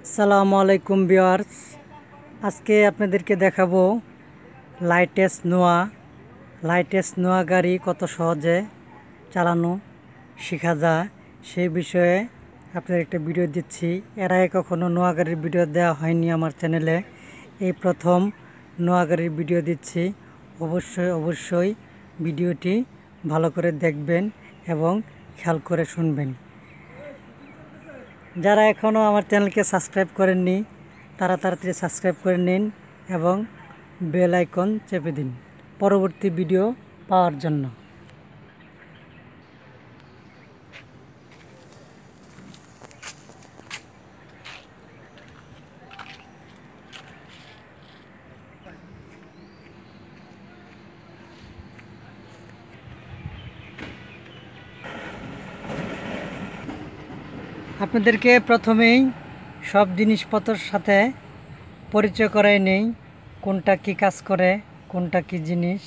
আসসালামু আলাইকুম ভিউয়ার্স, আজকে আপনাদেরকে দেখাবো লাইটেস্ট নোয়া গাড়ি কত সহজে চালানো শেখা যায় সেই বিষয়ে আপনাদের একটা ভিডিও দিচ্ছি। এর আগে কখনো নোয়া গাড়ির ভিডিও দেওয়া হয়নি আমার চ্যানেলে, এই প্রথম নোয়া গাড়ির ভিডিও দিচ্ছি। অবশ্যই ভিডিওটি ভালো করে দেখবেন এবং খেয়াল করে শুনবেন। যারা এখনও আমার চ্যানেলকে সাবস্ক্রাইব করেননি তারা তাড়াতাড়ি সাবস্ক্রাইব করে নিন এবং বেল আইকন চেপে দিন পরবর্তী ভিডিও পাওয়ার জন্য। আপনাদেরকে প্রথমেই সব জিনিসপত্রের সাথে পরিচয় করাই নেই, কোনটা কি কাজ করে, কোনটা কি জিনিস,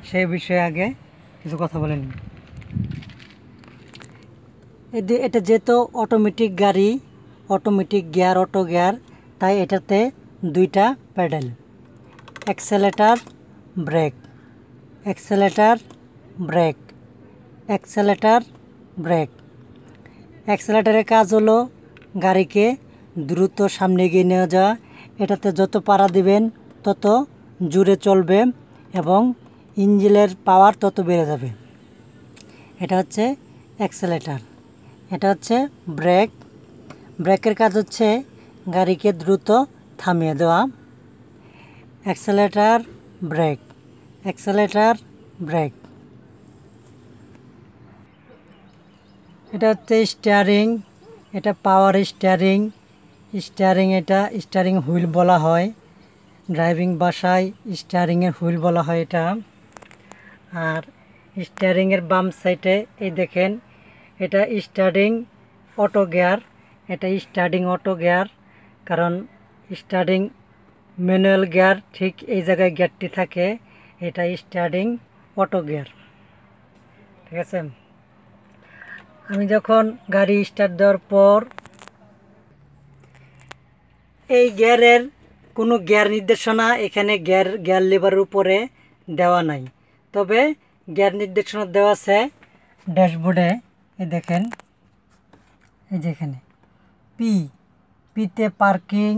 সেই বিষয়ে আগে কিছু কথা বলে নিই। এটা যেহেতু অটোমেটিক গাড়ি, অটোমেটিক গিয়ার, অটো গিয়ার, তাই এটাতে দুইটা paddle, accelerator brake, accelerator brake, accelerator brake. অ্যাক্সেলেটারের কাজ হলো গাড়িকে দ্রুত সামনে এগিয়ে নিয়ে যাওয়া। এটাতে যত পাড়া দিবেন তত জোরে চলবে এবং ইঞ্জিনের পাওয়ার তত বেড়ে যাবে। এটা হচ্ছে অ্যাক্সেলেটার। এটা হচ্ছে ব্রেক। ব্রেকের কাজ হচ্ছে গাড়িকে দ্রুত থামিয়ে দেওয়া। Accelerator brake, accelerator brake. এটা হচ্ছে স্টিয়ারিং, এটা পাওয়ার স্টিয়ারিং। এটা স্টিয়ারিং হুইল বলা হয়, ড্রাইভিং ভাষায় স্টিয়ারিংয়ের হুইল বলা হয় এটা। আর স্টিয়ারিংয়ের বাম সাইডে এই দেখেন, এটা স্টার্টিং অটো গিয়ার, এটা স্টার্টিং অটো গিয়ার, কারণ স্টার্টিং ম্যানুয়াল গিয়ার ঠিক এই জায়গায় গিয়ারটি থাকে, এটা স্টার্টিং অটো গিয়ার। ঠিক আছে, আমি যখন গাড়ি স্টার্ট দেওয়ার পর এই গিয়ারের কোনো গিয়ার নির্দেশনা এখানে গিয়ার লিভারের উপরে দেওয়া নাই, তবে গিয়ার নির্দেশনা দেওয়া আছে ড্যাশবোর্ডে। এই দেখেন, এই যে এখানে পিতে পার্কিং,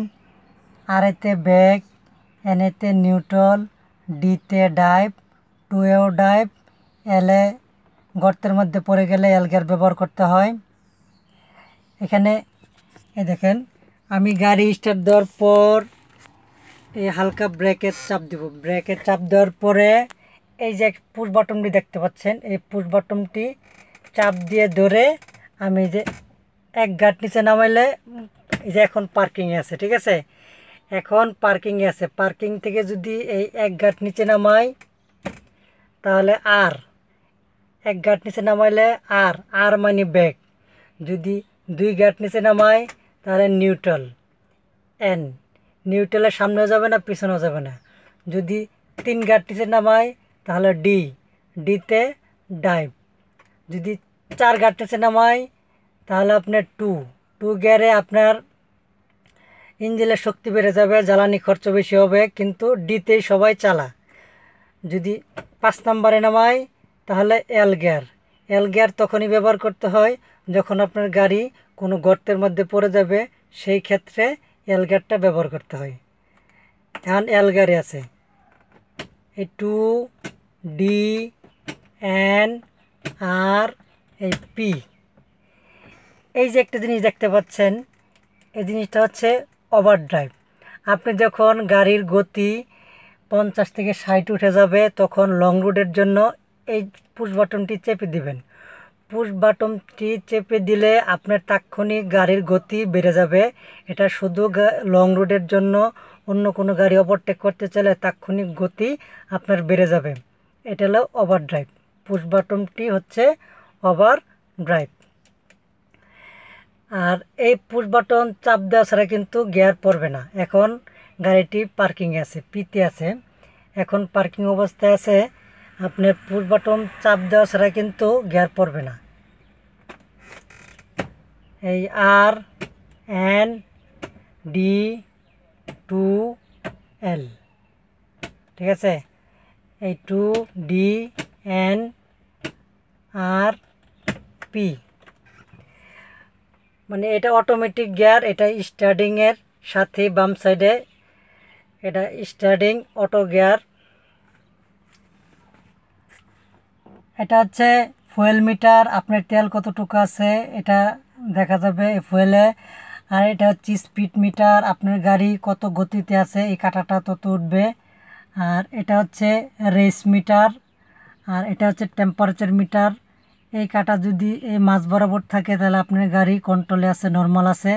আরেতে ব্রেক, এনেতে নিউট্রাল, ডিতে ডাইভ, টুয়েও ডাইভ, এলে গর্তের মধ্যে পড়ে গেলে এল গিয়ার ব্যবহার করতে হয়। এখানে এই দেখেন, আমি গাড়ি স্টার্ট দেওয়ার পর এই হালকা ব্রেকের চাপ দিব। ব্রেকের চাপ দেওয়ার পরে এই যে পুশ বাটনটি দেখতে পাচ্ছেন, এই পুশ বাটনটি চাপ দিয়ে ধরে আমি যে এক গাঁট নিচে নামাইলে এই যে এখন পার্কিংয়ে আছে। ঠিক আছে, এখন পার্কিংয়ে আছে। পার্কিং থেকে যদি এই এক গাঁট নিচে নামাই তাহলে আর, এক গাঁট নিচে নামাইলে আর মানে ব্রেক। যদি দুই গাঁট নিচে নামাই তাহলে নিউট্রাল, এন। নিউট্রালের সামনেও যাবে না, পিছনেও যাবে না। যদি তিন গাঁট নিচে নামাই তাহলে ডিতে ডাইভ। যদি চার গাঁট নিচে নামাই তাহলে আপনার টু গিয়ারে আপনার ইঞ্জিনের শক্তি বেড়ে যাবে, জ্বালানি খরচ বেশি হবে, কিন্তু ডিতেই সবাই চালা। যদি 5 নম্বরে নামাই তাহলে এল গিয়ার তখনই ব্যবহার করতে হয় যখন আপনার গাড়ি কোনো গর্তের মধ্যে পড়ে যাবে, সেই ক্ষেত্রে এল গিয়ারটা ব্যবহার করতে হয়। এখন এল গিয়ারে আছে এই 2, ডি, এন, আর, এই পি। এই যে একটা জিনিস দেখতে পাচ্ছেন, এই জিনিসটা হচ্ছে ওভার ড্রাইভ। আপনি যখন গাড়ির গতি 50 থেকে 60 উঠে যাবে তখন লং রুটের জন্য এই পুশ বাটনটি চেপে দিবেন। পুশ বাটনটি চেপে দিলে আপনার তাৎক্ষণিক গাড়ির গতি বেড়ে যাবে। এটা শুধু লং রুটের জন্য, অন্য কোনো গাড়ি ওভারটেক করতে চাইলে তাৎক্ষণিক গতি আপনার বেড়ে যাবে। এটা হলো ওভার ড্রাইভ। পুশ বাটনটি হচ্ছে ওভার ড্রাইভ। আর এই পুশ বাটন চাপ দেওয়া ছাড়া কিন্তু গিয়ার পড়বে না। এখন গাড়িটি পার্কিংয়ে আছে, পিতে আছে, এখন পার্কিং অবস্থায় আছে। আপনার পুশ বাটন চাপ দেওয়া ছাড়া কিন্তু গিয়ার পড়বে না। এই আর, এন, D2L, ঠিক আছে। এই 2DNRP, মানে এটা অটোমেটিক গিয়ার, এটা স্টার্টিংয়ের সাথে বাম সাইডে এটা স্টার্টিং অটো গিয়ার। এটা হচ্ছে ফুয়েল মিটার, আপনার তেল কতটুকু আছে এটা দেখা যাবে এই ফুয়েলে। আর এটা হচ্ছে স্পিড মিটার, আপনার গাড়ি কত গতিতে আছে এই কাঁটাটা তত উঠবে। আর এটা হচ্ছে রেস মিটার, আর এটা হচ্ছে টেম্পারেচার মিটার। এই কাঁটা যদি এই মাঝ বরাবর থাকে তাহলে আপনার গাড়ি কন্ট্রোলে আছে, নর্মাল আছে।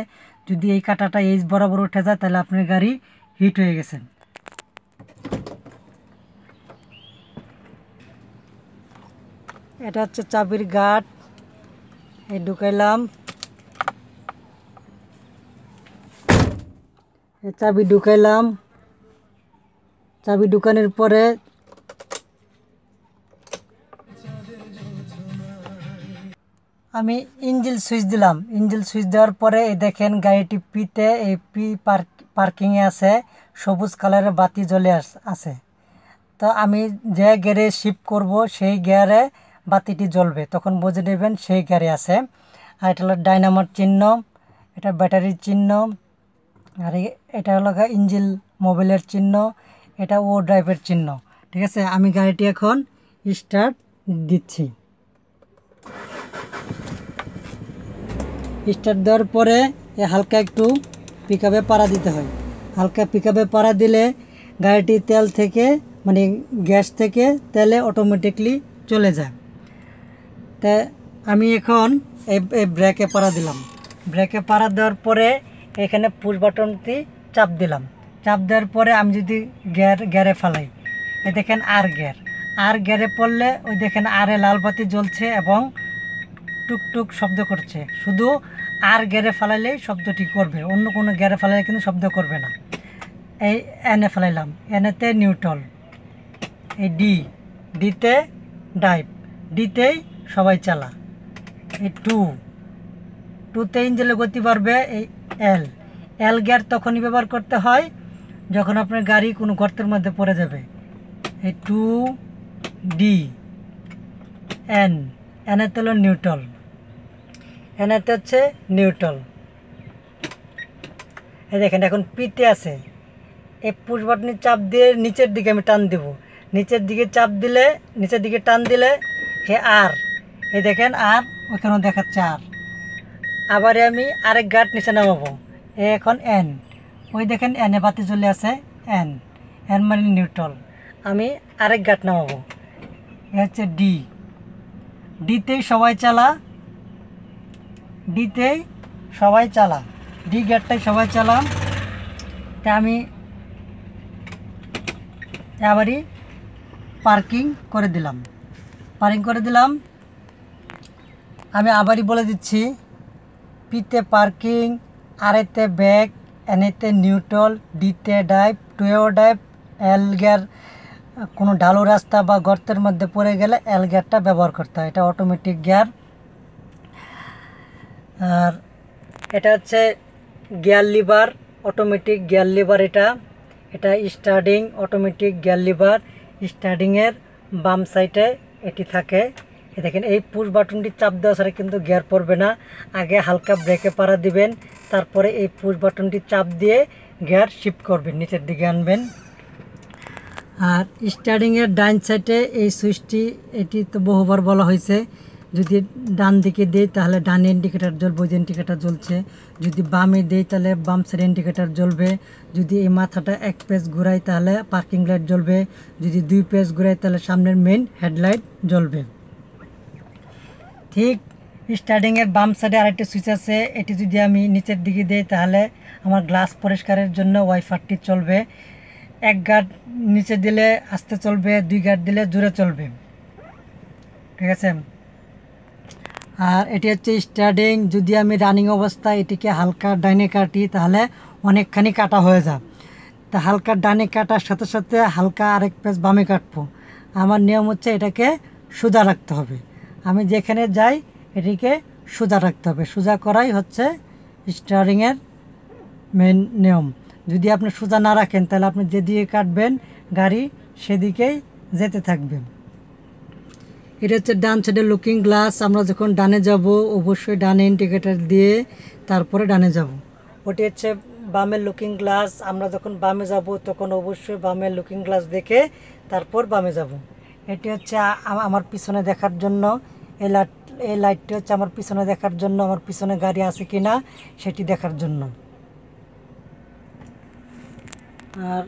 যদি এই কাঁটাটা এই বরাবর উঠে যায় তাহলে আপনার গাড়ি হিট হয়ে গেছে। এটা হচ্ছে চাবির গার্ড, এই ঢুকাইলাম, এই চাবি ঢুকাইলাম। চাবি ঢুকানোর পরে আমি ইঞ্জিন সুইচ দিলাম। ইঞ্জিন সুইচ দেওয়ার পরে এই দেখেন গাড়িটি পিতে, এই পি পার্কিংয়ে আছে, সবুজ কালারের বাতি জ্বলে আছে। তো আমি যে গিয়ারে শিফট করব সেই গিয়ারে বাতিটি জ্বলবে, তখন বুঝে নেবেন সেই গিয়ারে আছে। আর এটা হলো ডাইনামার চিহ্ন, এটা ব্যাটারির চিহ্ন, আর এটা হলো ইঞ্জিন মোবিলের চিহ্ন, এটা ও ড্রাইভের চিহ্ন, ঠিক আছে। আমি গাড়িটি এখন স্টার্ট দিচ্ছি। স্টার্ট দেওয়ার পরে হালকা একটু পিকআপে পাড়া দিতে হয়। হালকা পিকআপে পাড়া দিলে গাড়িটি তেল থেকে, মানে গ্যাস থেকে তেলে অটোমেটিকলি চলে যায়। তা আমি এখন এই ব্রেকে পাড়া দিলাম। ব্রেকে পাড়া দেওয়ার পরে এখানে পুশ বাটনটি চাপ দিলাম। চাপ দেওয়ার পরে আমি যদি গিয়ারে ফালাই, এই দেখেন আর গিয়ারে পড়লে ওই দেখেন আরে লাল বাতি জ্বলছে এবং টুকটুক শব্দ করছে। শুধু আর গিয়ারে ফালাইলেই শব্দটি করবে, অন্য কোনো গিয়ারে ফালাইলে কিন্তু শব্দ করবে না। এই এনে ফেলাইলাম, এনেতে নিউট্রাল, এই ডিতে ডাইভ, ডিতেই সবাই চালা। এই টুতে ইঞ্জিনের গতি বাড়বে। এই এল গিয়ার তখনই ব্যবহার করতে হয় যখন আপনার গাড়ি কোনো গর্তের মধ্যে পড়ে যাবে। এই 2D, এনাতে হলো নিউট্রাল, এনাতে হচ্ছে নিউট্রাল। এই দেখেন এখন পিতে আছে, এই পুশ বাটনে চাপ দিয়ে নিচের দিকে আমি টান দেব। নিচের দিকে চাপ দিলে, নিচের দিকে টান দিলে হে আর, এই দেখেন আর ওইখানেও দেখাচ্ছে আর। আবার আমি আরেক গার্ড নিচে নামাবো, এখন এন, ওই দেখেন এনে বাতি জ্বলে আছে, এন মানে নিউট্রাল। আমি আরেক গার্ড নামাবো, এ হচ্ছে ডিতেই সবাই চালা, ডিতেই সবাই চালা, ডি গিয়ারটাই সবাই চালাম। তা আমি আবারই পার্কিং করে দিলাম। আমি আবারই বলে দিচ্ছি, পিতে পার্কিং, আরেতে ব্যাক, এনেতে নিউট্রাল, ডিতে ডাইভ, টুয়েও ডাইভ, এল গিয়ার কোনো ঢালু রাস্তা বা গর্তের মধ্যে পড়ে গেলে এল গিয়ারটা ব্যবহার করতে হয়, এটা অটোমেটিক গিয়ার। আর এটা হচ্ছে gear liver, automatic gear liver, এটা স্টার্টিং অটোমেটিক গিয়ার লিভার। স্টার্টিংয়ের বাম সাইডে এটি থাকে। দেখেন এই পুশ বাটনটি চাপ দেওয়া ছাড়া কিন্তু গিয়ার পড়বে না। আগে হালকা ব্রেকে পাড়া দিবেন, তারপরে এই পুশ বাটনটি চাপ দিয়ে গিয়ার শিফট করবেন, নিচের দিকে আনবেন। আর স্টার্টিংয়ের ডান সাইডে এই সুইচটি, এটি তো বহুবার বলা হয়েছে, যদি ডান দিকে দেই তাহলে ডান ইন্ডিকেটার জ্বলবে, ওই ইন্ডিকেটার জ্বলছে। যদি বামে দেই তাহলে বাম সাইড ইন্ডিকেটার জ্বলবে। যদি এই মাথাটা এক পেজ ঘুরাই তাহলে পার্কিং লাইট জ্বলবে। যদি 2 পেজ ঘুরাই তাহলে সামনের মেইন হেডলাইট জ্বলবে। ঠিক স্টার্টিংয়ের বাম সাইডে আরেকটি সুইচ আছে, এটি যদি আমি নিচের দিকে দিই তাহলে আমার গ্লাস পরিষ্কারের জন্য ওয়াইফারটি চলবে। 1 গার্ড নিচে দিলে আস্তে চলবে, 2 গার্ড দিলে জোরে চলবে, ঠিক আছে। আর এটি হচ্ছে স্টার্টিং, যদি আমি রানিং অবস্থায় এটিকে হালকা ডাইনে কাটি তাহলে অনেকখানি কাটা হয়ে যায়। তা হালকা ডানে কাটার সাথে সাথে হালকা আরেক পেজ বামে কাটবো। আমার নিয়ম হচ্ছে এটাকে সোজা রাখতে হবে। আমি যেখানে যাই এটিকে সোজা রাখতে হবে, সোজা করাই হচ্ছে স্টারিংয়ের মেন নিয়ম। যদি আপনি সোজা না রাখেন তাহলে আপনি যেদিকে কাটবেন গাড়ি সেদিকেই যেতে থাকবে। এটা হচ্ছে ডান সাইডের লুকিং গ্লাস। আমরা যখন ডানে যাব অবশ্যই ডানে ইন্ডিকেটার দিয়ে তারপরে ডানে যাব। ওটি হচ্ছে বামের লুকিং গ্লাস। আমরা যখন বামে যাব তখন অবশ্যই বামের লুকিং গ্লাস দেখে তারপর বামে যাব। এটি হচ্ছে আমার পিছনে দেখার জন্য, এই লাইটটি হচ্ছে আমার পিছনে দেখার জন্য, আমার পিছনে গাড়ি আছে কিনা সেটি দেখার জন্য। আর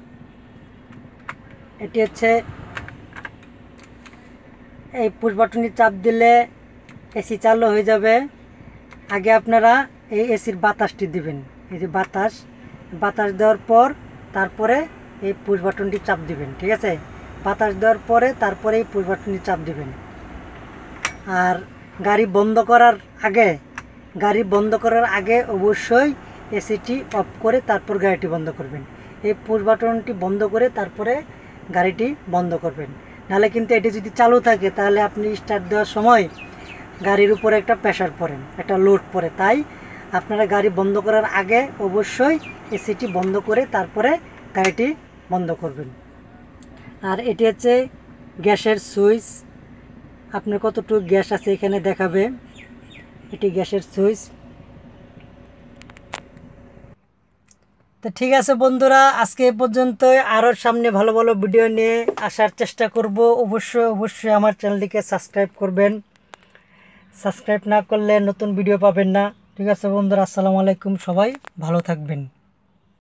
এটি হচ্ছে এই পুশ বাটনটি চাপ দিলে এসি চালু হয়ে যাবে। আগে আপনারা এই এসির বাতাসটি দিবেন, এই যে বাতাস দেওয়ার পর তারপরে এই পুশ বাটনটি চাপ দিবেন। ঠিক আছে, বাতাস দেওয়ার পরে তারপরে এই পুশ বাটনটি চাপ দিবেন। আর গাড়ি বন্ধ করার আগে অবশ্যই এসিটি অফ করে তারপর গাড়িটি বন্ধ করবেন। এই পুশ বাটনটি বন্ধ করে তারপরে গাড়িটি বন্ধ করবেন। নাহলে কিন্তু এটি যদি চালু থাকে তাহলে আপনি স্টার্ট দেওয়ার সময় গাড়ির উপরে একটা প্রেশার পড়ে, একটা লোড পড়ে। তাই আপনারা গাড়ি বন্ধ করার আগে অবশ্যই এসিটি বন্ধ করে তারপরে গাড়িটি বন্ধ করবেন। আর এটি হচ্ছে গ্যাসের সুইচ। আপনার কতটুকু গ্যাস আছে এখানে দেখাবে, এটি গ্যাসের সুইচ। তো ঠিক আছে বন্ধুরা, আজকে এ পর্যন্তই। আরও সামনে ভালো ভালো ভিডিও নিয়ে আসার চেষ্টা করব। অবশ্যই আমার চ্যানেলটিকে সাবস্ক্রাইব করবেন। সাবস্ক্রাইব না করলে নতুন ভিডিও পাবেন না। ঠিক আছে বন্ধুরা, আসসালামু আলাইকুম, সবাই ভালো থাকবেন।